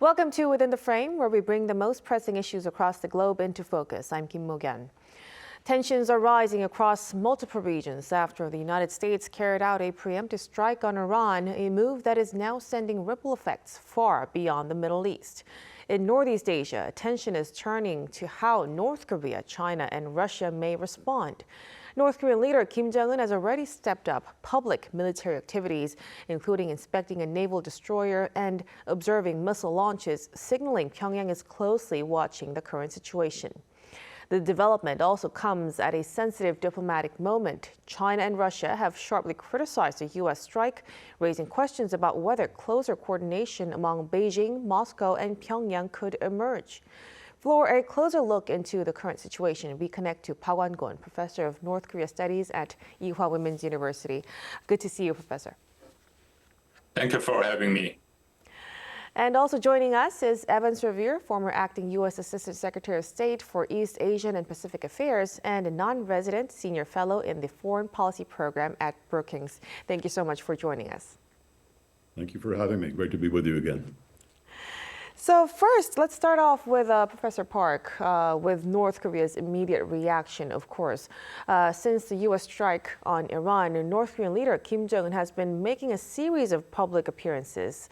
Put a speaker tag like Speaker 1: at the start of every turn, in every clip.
Speaker 1: Welcome to Within the Frame, where we bring the most pressing issues across the globe into focus. I'm Kim Mok-yeon. Tensions are rising across multiple regions after the United States carried out a preemptive strike on Iran, a move that is now sending ripple effects far beyond the Middle East. In Northeast Asia, attention is turning to how North Korea, China, and Russia may respond. North Korean leader Kim Jong-un has already stepped up public military activities, including inspecting a naval destroyer and observing missile launches, signaling Pyongyang is closely watching the current situation. The development also comes at a sensitive diplomatic moment. China and Russia have sharply criticized the U.S. strike, raising questions about whether closer coordination among Beijing, Moscow, and Pyongyang could emerge. For a closer look into the current situation, we connect to Park Wan-gon, professor of North Korea Studies at Ewha Women's University. Good to see you, Professor.
Speaker 2: Thank you for having me.
Speaker 1: And also joining us is Evans Revere, former acting U.S. Assistant Secretary of State for East Asian and Pacific Affairs and a non-resident senior fellow in the Foreign Policy Program at Brookings. Thank you so much for joining us.
Speaker 3: Thank you for having me. Great to be with you again.
Speaker 1: So first, let's start off with Professor Park, with North Korea's immediate reaction, of course. Since the U.S. strike on Iran, North Korean leader Kim Jong-un has been making a series of public appearances,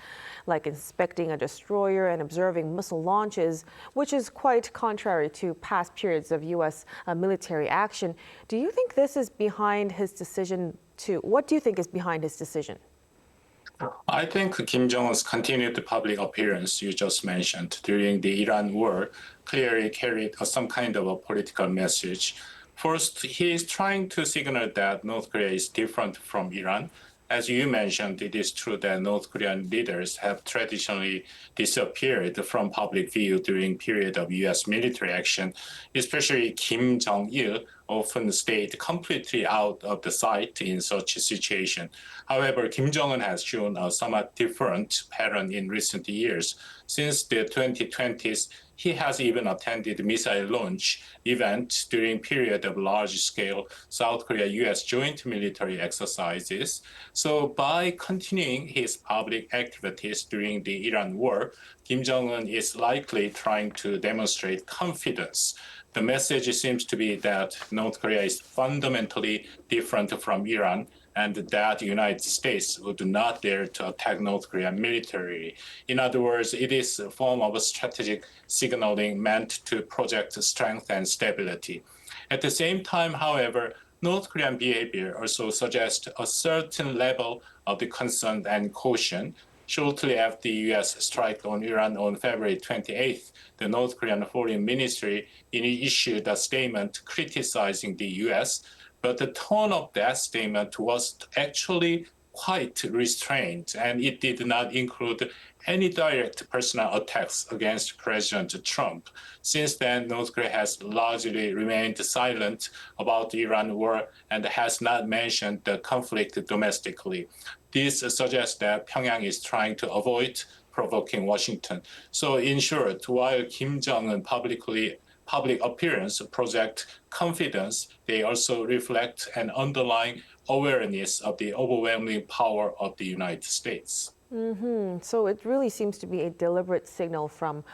Speaker 1: like inspecting a destroyer and observing missile launches, which is quite contrary to past periods of U.S. Military action. Do you think this is behind his decision what do you think is behind his decision?
Speaker 2: I think Kim Jong-un's continued public appearance you just mentioned during the Iran war clearly carried some kind of a political message. First, he is trying to signal that North Korea is different from Iran. As you mentioned, it is true that North Korean leaders have traditionally disappeared from public view during period of U.S. military action, especially Kim Jong-il often stayed completely out of the sight in such a situation. However, Kim Jong-un has shown a somewhat different pattern in recent years. Since the 2020s, he has even attended missile launch event during period of large-scale South Korea-U.S. joint military exercises. So by continuing his public activities during the Iran war, Kim Jong-un is likely trying to demonstrate confidence. The message seems to be that North Korea is fundamentally different from Iran and that the United States would not dare to attack North Korea militarily. In other words, it is a form of strategic signaling meant to project strength and stability. At the same time, however, North Korean behavior also suggests a certain level of the concern and caution. Shortly after the U.S. strike on Iran on February 28th, the North Korean Foreign Ministry issued a statement criticizing the U.S., but the tone of that statement was actually quite restrained, and it did not include any direct personal attacks against President Trump. Since then, North Korea has largely remained silent about the Iran war and has not mentioned the conflict domestically. This suggests that Pyongyang is trying to avoid provoking Washington. So in short, while Kim Jong-un public appearance project confidence, they also reflect an underlying awareness of the overwhelming power of the United States.
Speaker 1: So it really seems to be a deliberate signal from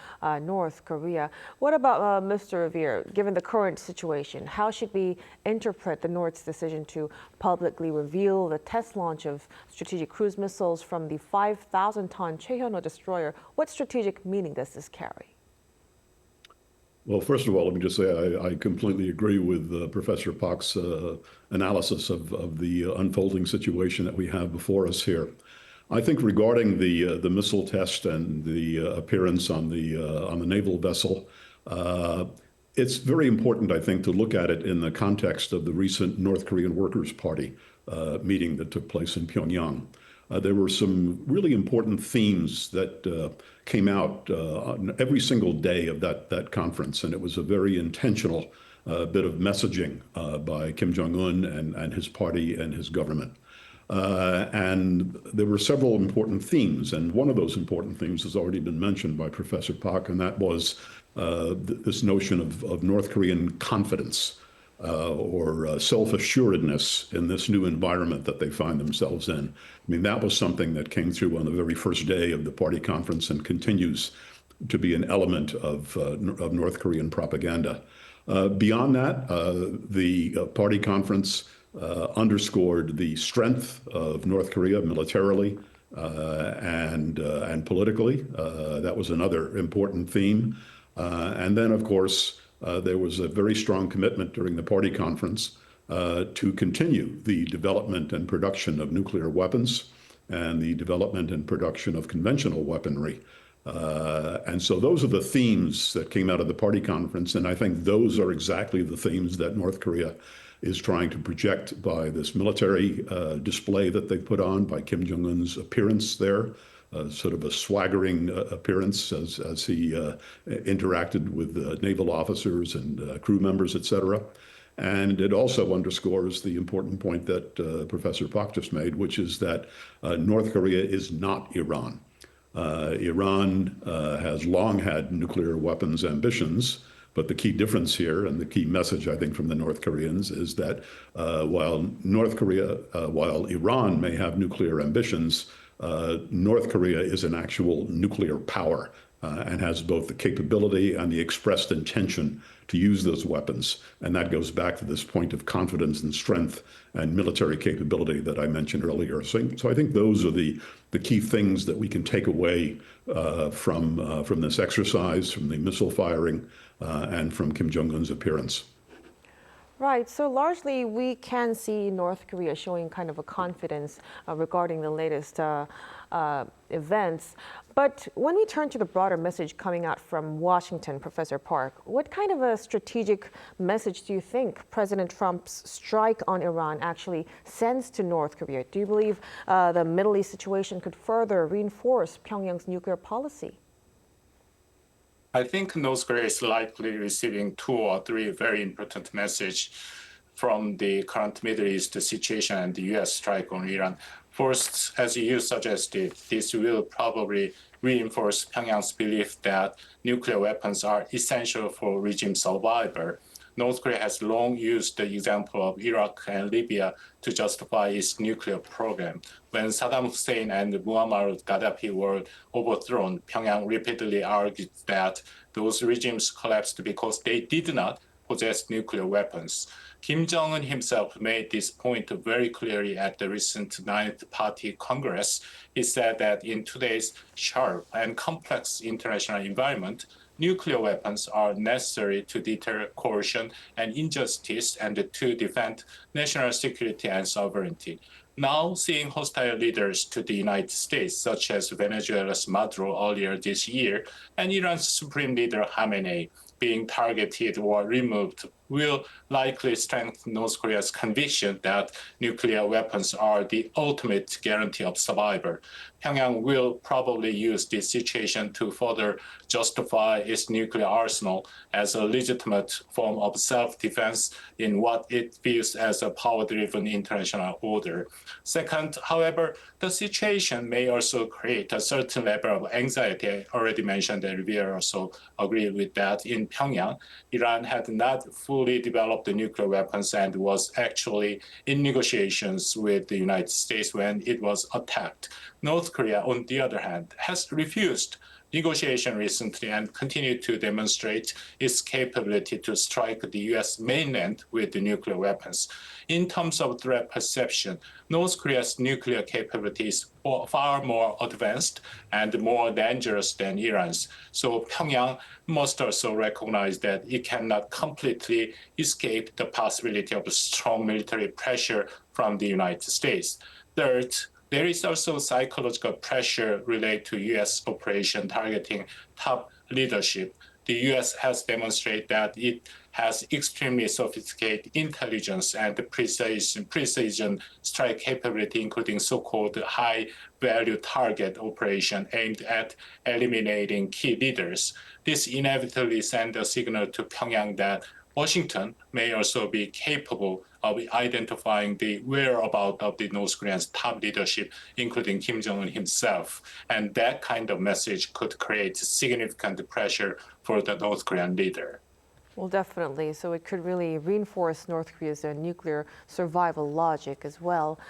Speaker 1: North Korea. What about Mr. Revere? Given the current situation, how should we interpret the North's decision to publicly reveal the test launch of strategic cruise missiles from the 5,000-ton Cheono destroyer? What strategic meaning does this carry?
Speaker 3: Well, first of all, let me just say I completely agree with Professor Park's analysis of the unfolding situation that we have before us here. I think regarding the missile test and the appearance on the naval vessel, it's very important, I think, to look at it in the context of the recent North Korean Workers' Party meeting that took place in Pyongyang. There were some really important themes that came out on every single day of that conference, and it was a very intentional bit of messaging by Kim Jong-un and his party and his government. And there were several important themes, and one of those important themes has already been mentioned by Professor Park, and that was this notion of North Korean confidence. or self-assuredness in this new environment that they find themselves in. I mean, that was something that came through on the very first day of the party conference and continues to be an element of North Korean propaganda. Beyond that, the party conference underscored the strength of North Korea militarily and politically. That was another important theme. And then, of course, there was a very strong commitment during the party conference to continue the development and production of nuclear weapons and the development and production of conventional weaponry. And so those are the themes that came out of the party conference. And I think those are exactly the themes that North Korea is trying to project by this military display that they put on, by Kim Jong-un's appearance there, sort of a swaggering appearance as he interacted with naval officers and crew members, et cetera. And it also underscores the important point that Professor Pak just made, which is that North Korea is not Iran. Iran has long had nuclear weapons ambitions, but the key difference here and the key message, I think, from the North Koreans is that while Iran may have nuclear ambitions, North Korea is an actual nuclear power and has both the capability and the expressed intention to use those weapons. And that goes back to this point of confidence and strength and military capability that I mentioned earlier. So I think those are the key things that we can take away from this exercise, from the missile firing, and from Kim Jong-un's appearance.
Speaker 1: Right. So largely, we can see North Korea showing kind of a confidence regarding the latest events. But when we turn to the broader message coming out from Washington, Professor Park, what kind of a strategic message do you think President Trump's strike on Iran actually sends to North Korea? Do you believe the Middle East situation could further reinforce Pyongyang's nuclear policy?
Speaker 2: I think North Korea is likely receiving 2 or 3 very important messages from the current Middle East situation and the U.S. strike on Iran. First, as you suggested, this will probably reinforce Pyongyang's belief that nuclear weapons are essential for regime survival. North Korea has long used the example of Iraq and Libya to justify its nuclear program. When Saddam Hussein and Muammar Gaddafi were overthrown, Pyongyang repeatedly argued that those regimes collapsed because they did not possess nuclear weapons. Kim Jong-un himself made this point very clearly at the recent Ninth Party Congress. He said that in today's sharp and complex international environment, nuclear weapons are necessary to deter coercion and injustice and to defend national security and sovereignty. Now, seeing hostile leaders to the United States, such as Venezuela's Maduro earlier this year, and Iran's Supreme Leader Khamenei being targeted or removed, will likely strengthen North Korea's conviction that nuclear weapons are the ultimate guarantee of survival. Pyongyang will probably use this situation to further justify its nuclear arsenal as a legitimate form of self-defense in what it views as a power-driven international order. Second, however, the situation may also create a certain level of anxiety. I already mentioned that we also agree with that. In Pyongyang, Iran had not fully developed the nuclear weapons and was actually in negotiations with the United States when it was attacked. North Korea, on the other hand, has refused negotiation recently and continued to demonstrate its capability to strike the U.S. mainland with the nuclear weapons. In terms of threat perception, North Korea's nuclear capability is far more advanced and more dangerous than Iran's. So Pyongyang must also recognize that it cannot completely escape the possibility of strong military pressure from the United States. Third, there is also psychological pressure related to U.S. operation targeting top leadership. The U.S. has demonstrated that it has extremely sophisticated intelligence and precision strike capability, including so-called high-value target operation aimed at eliminating key leaders. This inevitably sends a signal to Pyongyang that Washington may also be capable of identifying the whereabouts of the North Korean's top leadership, including Kim Jong-un himself. And that kind of message could create significant pressure for the North Korean leader.
Speaker 1: Well, definitely. So it could really reinforce North Korea's nuclear survival logic as well.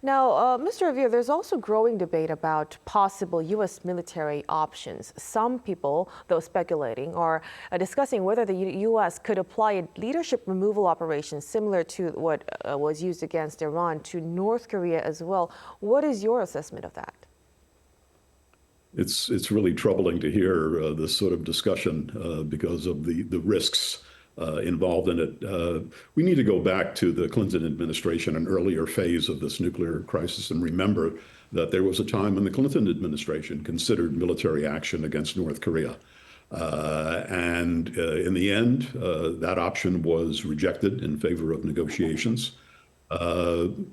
Speaker 1: Now, Mr. Revere, there's also growing debate about possible U.S. military options. Some people, though speculating, are discussing whether the U.S. could apply a leadership removal operation similar to what was used against Iran to North Korea as well. What is your assessment of that?
Speaker 3: It's really troubling to hear this sort of discussion because of the risks involved in it. We need to go back to the Clinton administration, an earlier phase of this nuclear crisis, and remember that there was a time when the Clinton administration considered military action against North Korea. And in the end, that option was rejected in favor of negotiations.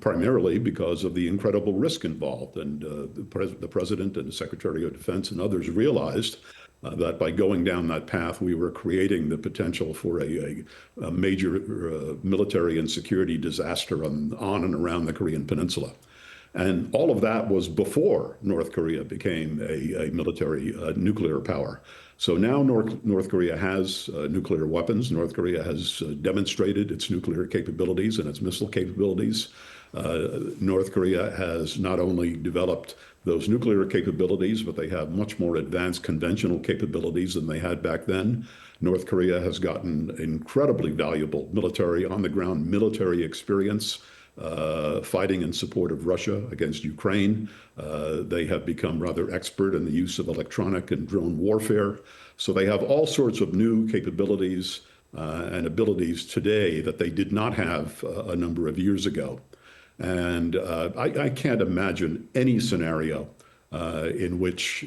Speaker 3: Primarily because of the incredible risk involved. And the president and the Secretary of Defense and others realized that by going down that path, we were creating the potential for a major military and security disaster on and around the Korean Peninsula. And all of that was before North Korea became a military nuclear power. So now North Korea has nuclear weapons. North Korea has demonstrated its nuclear capabilities and its missile capabilities. North Korea has not only developed those nuclear capabilities, but they have much more advanced conventional capabilities than they had back then. North Korea has gotten incredibly valuable on-the-ground military experience fighting in support of Russia against Ukraine. They have become rather expert in the use of electronic and drone warfare. So they have all sorts of new capabilities and abilities today that they did not have a number of years ago. And I can't imagine any scenario in which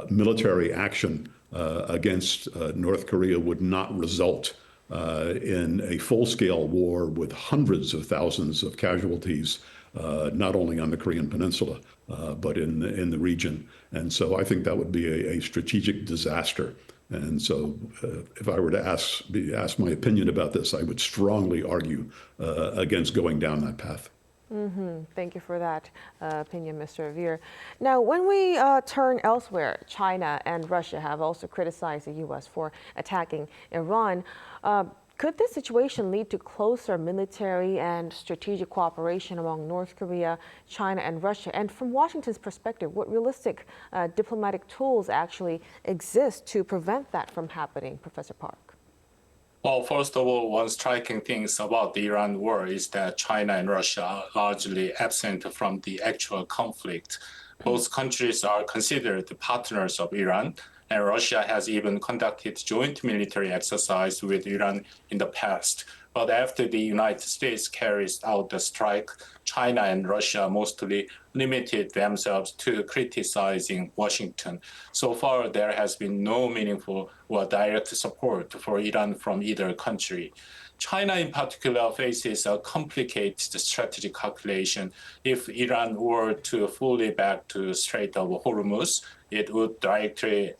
Speaker 3: military action against North Korea would not result in a full-scale war with hundreds of thousands of casualties, not only on the Korean Peninsula, but in the region. And so I think that would be a strategic disaster. And so if I were to ask my opinion about this, I would strongly argue against going down that path.
Speaker 1: Thank you for that opinion, Mr. Revere. Now, when we turn elsewhere, China and Russia have also criticized the U.S. for attacking Iran. Could this situation lead to closer military and strategic cooperation among North Korea, China, and Russia? And from Washington's perspective, what realistic diplomatic tools actually exist to prevent that from happening, Professor Park?
Speaker 2: Well, first of all, one striking thing about the Iran war is that China and Russia are largely absent from the actual conflict. Both countries are considered partners of Iran, and Russia has even conducted joint military exercise with Iran in the past. But after the United States carries out the strike, China and Russia mostly limited themselves to criticizing Washington. So far, there has been no meaningful or direct support for Iran from either country. China in particular faces a complicated strategic calculation. If Iran were to fully back to Strait of Hormuz, it would directly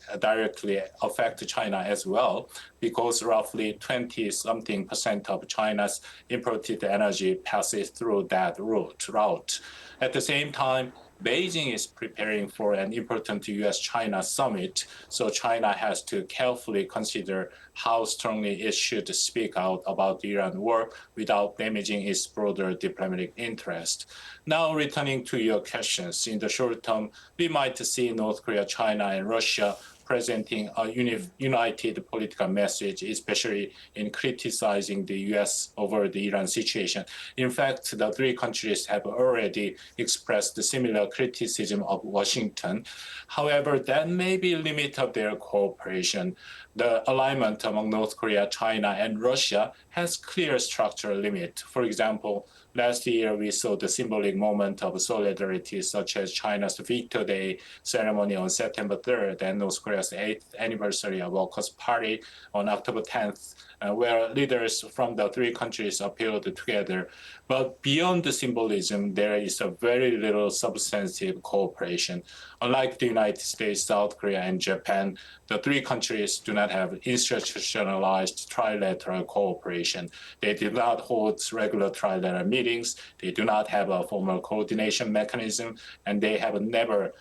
Speaker 2: affect China as well, because roughly 20-something% of China's imported energy passes through that route. At the same time, Beijing is preparing for an important U.S.-China summit, so China has to carefully consider how strongly it should speak out about the Iran war without damaging its broader diplomatic interest. Now, returning to your questions, in the short term, we might see North Korea, China, and Russia presenting a united political message, especially in criticizing the U.S. over the Iran situation. In fact, the three countries have already expressed similar criticism of Washington. However, that may be a limit of their cooperation. The alignment among North Korea, China, and Russia has clear structural limit. For example, last year, we saw the symbolic moment of solidarity, such as China's Victory Day ceremony on September 3rd and North Korea's 8th anniversary of Workers' Party on October 10th, where leaders from the three countries appeared together. But beyond the symbolism, there is a very little substantive cooperation. Unlike the United States, South Korea, and Japan, the three countries do not have institutionalized trilateral cooperation. They do not hold regular trilateral meetings. They do not have a formal coordination mechanism, and they have never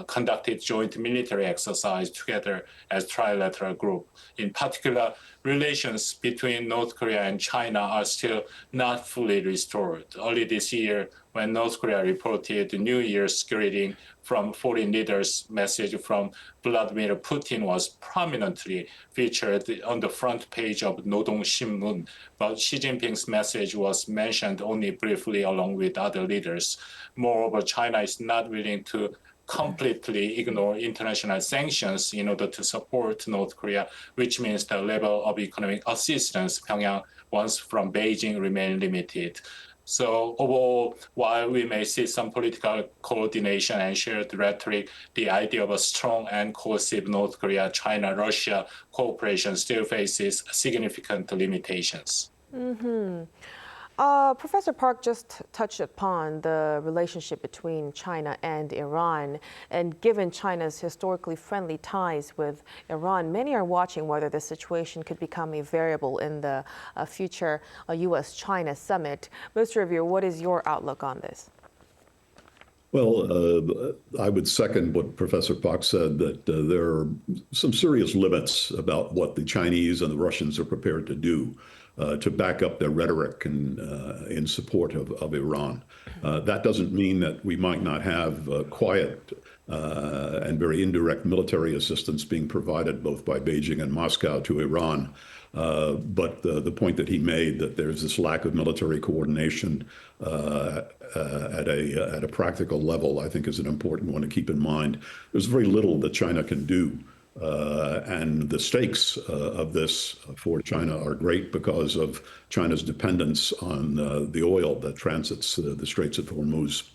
Speaker 2: conducted joint military exercise together as Trilateral group. In particular, relations between North Korea and China are still not fully restored. Early this year, when North Korea reported the New Year's greeting from foreign leaders, message from Vladimir Putin was prominently featured on the front page of Nodong Shinmun, but Xi Jinping's message was mentioned only briefly along with other leaders. Moreover, China is not willing to completely ignore international sanctions in order to support North Korea, which means the level of economic assistance Pyongyang wants from Beijing remain limited. So overall, while we may see some political coordination and shared rhetoric, the idea of a strong and cohesive North Korea, China, Russia cooperation still faces significant limitations.
Speaker 1: Professor Park just touched upon the relationship between China and Iran. And given China's historically friendly ties with Iran, many are watching whether the situation could become a variable in the future U.S.-China summit. Mr. Revere, what is your outlook on this?
Speaker 3: Well, I would second what Professor Park said, that there are some serious limits about what the Chinese and the Russians are prepared to do to back up their rhetoric and in support of Iran. That doesn't mean that we might not have quiet and very indirect military assistance being provided both by Beijing and Moscow to Iran. But the point that he made, that there's this lack of military coordination at a practical level, I think is an important one to keep in mind. There's very little that China can do. And the stakes of this for China are great because of China's dependence on the oil that transits the Straits of Hormuz.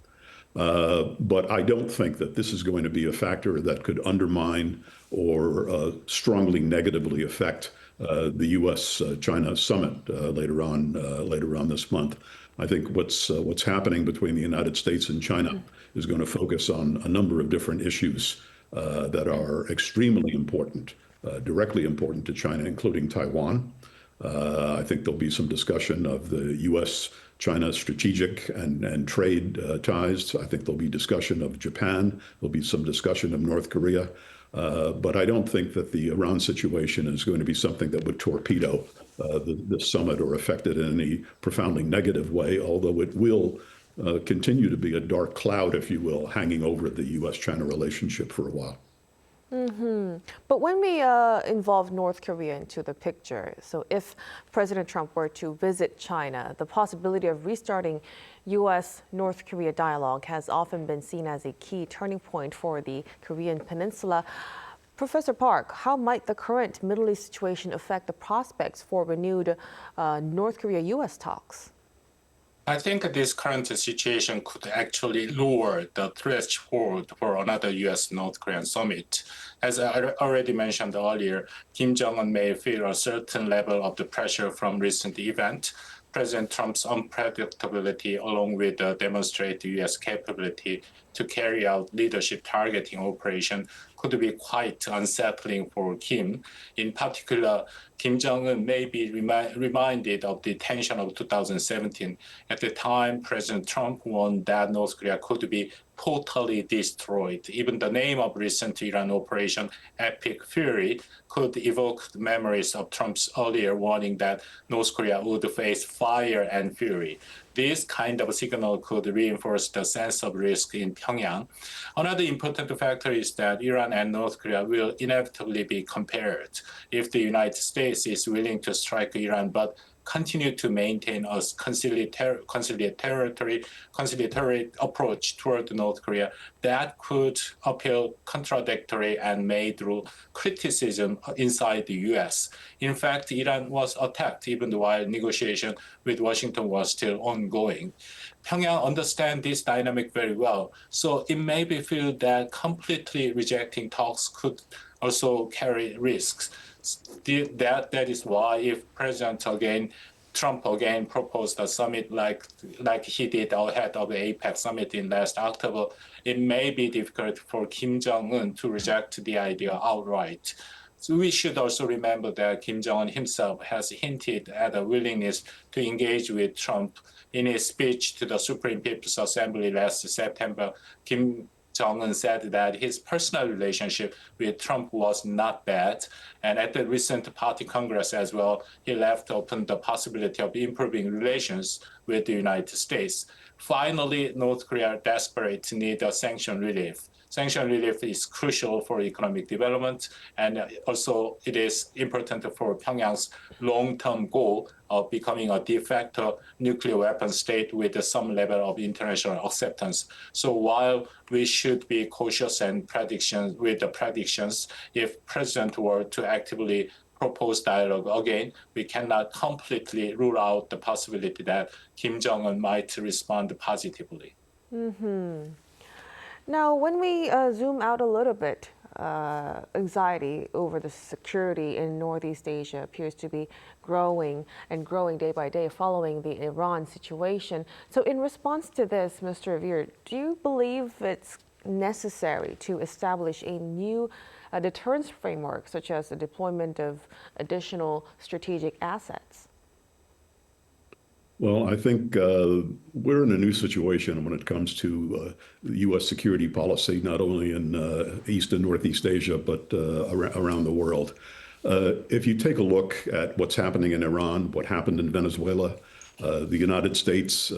Speaker 3: But I don't think that this is going to be a factor that could undermine or strongly negatively affect the U.S.-China summit later on this month. I think what's happening between the United States and China is going to focus on a number of different issues that are extremely important, directly important to China, including Taiwan. I think there'll be some discussion of the U.S.-China strategic and trade ties. I think there'll be discussion of Japan. There'll be some discussion of North Korea. But I don't think that the Iran situation is going to be something that would torpedo the summit or affect it in any profoundly negative way, although it will continue to be a dark cloud, if you will, hanging over the U.S.-China relationship for a while.
Speaker 1: But when we involve North Korea into the picture, so if President Trump were to visit China, the possibility of restarting U.S.-North Korea dialogue has often been seen as a key turning point for the Korean Peninsula. Professor Park, how might the current Middle East situation affect the prospects for renewed North Korea-U.S. talks?
Speaker 2: I think this current situation could actually lower the threshold for another U.S.-North Korean summit. As I already mentioned earlier, Kim Jong-un may feel a certain level of the pressure from recent events. President Trump's unpredictability, along with the demonstrated U.S. capability to carry out leadership targeting operation, could be quite unsettling for Kim. In particular, Kim Jong-un may be reminded of the tension of 2017. At the time, President Trump warned that North Korea could be totally destroyed. Even the name of recent Iran operation, Epic Fury, could evoke memories of Trump's earlier warning that North Korea would face fire and fury. This kind of signal could reinforce the sense of risk in Pyongyang. Another important factor is that Iran and North Korea will inevitably be compared. If the United States is willing to strike Iran but continue to maintain a conciliatory approach toward North Korea, that could appear contradictory and may draw criticism inside the U.S. In fact, Iran was attacked even while negotiation with Washington was still ongoing. Pyongyang understands this dynamic very well, so it may be feel that completely rejecting talks could also carry risks. That is why if Trump again proposed a summit like he did ahead of the APEC summit in last October, it may be difficult for Kim Jong-un to reject the idea outright. So we should also remember that Kim Jong-un himself has hinted at a willingness to engage with Trump. In his speech to the Supreme People's Assembly last September, Kim Jong-un said that his personal relationship with Trump was not bad. And at the recent party congress as well, he left open the possibility of improving relations with the United States. Finally, North Korea desperately needs a sanction relief. Sanction relief is crucial for economic development, and also it is important for Pyongyang's long-term goal of becoming a de facto nuclear weapon state with some level of international acceptance. So while we should be cautious and with the predictions, if President were to actively propose dialogue again, we cannot completely rule out the possibility that Kim Jong-un might respond positively.
Speaker 1: Now, when we zoom out a little bit, anxiety over the security in Northeast Asia appears to be growing and growing day by day following the Iran situation. So in response to this, Mr. Revere, do you believe it's necessary to establish a new deterrence framework, such as the deployment of additional strategic assets?
Speaker 3: Well, I think we're in a new situation when it comes to U.S. security policy, not only in East and Northeast Asia, but around the world. If you take a look at what's happening in Iran, what happened in Venezuela, the United States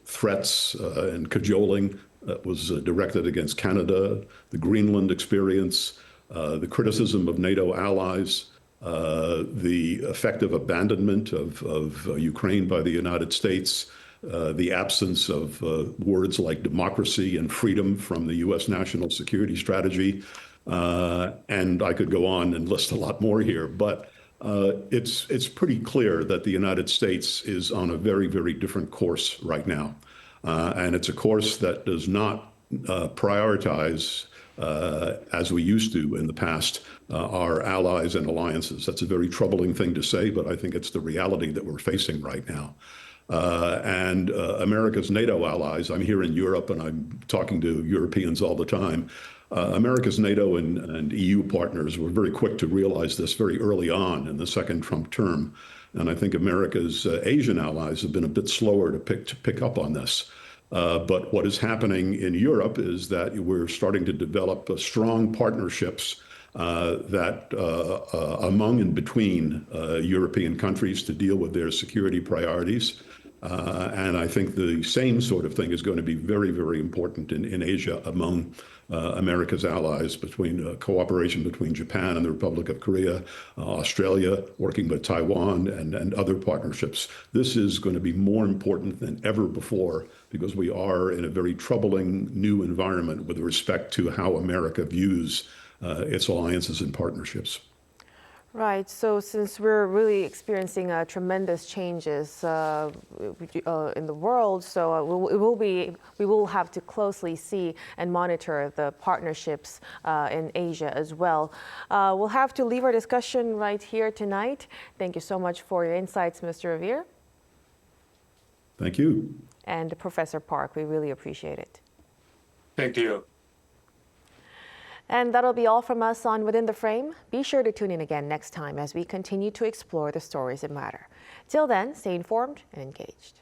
Speaker 3: threats and cajoling that was directed against Canada, the Greenland experience, the criticism of NATO allies, the effective abandonment of Ukraine by the United States, the absence of words like democracy and freedom from the U.S. national security strategy. And I could go on and list a lot more here, but it's pretty clear that the United States is on a very, very different course right now. And it's a course that does not prioritize as we used to in the past, our allies and alliances. That's a very troubling thing to say, but I think it's the reality that we're facing right now. And America's NATO allies, I'm here in Europe and I'm talking to Europeans all the time. America's NATO and EU partners were very quick to realize this very early on in the second Trump term. And I think America's Asian allies have been a bit slower to pick up on this. But what is happening in Europe is that we're starting to develop strong partnerships that among and between European countries to deal with their security priorities. And I think the same sort of thing is going to be very, very important in Asia among America's allies, between cooperation between Japan and the Republic of Korea, Australia, working with Taiwan and other partnerships. This is going to be more important than ever before because we are in a very troubling new environment with respect to how America views its alliances and partnerships.
Speaker 1: Right. So since we're really experiencing tremendous changes in the world, so we will have to closely see and monitor the partnerships in Asia as well. We'll have to leave our discussion right here tonight. Thank you so much for your insights, Mr. Revere.
Speaker 3: Thank you.
Speaker 1: And Professor Park, we really appreciate it.
Speaker 2: Thank you.
Speaker 1: And that'll be all from us on Within the Frame. Be sure to tune in again next time as we continue to explore the stories that matter. Till then, stay informed and engaged.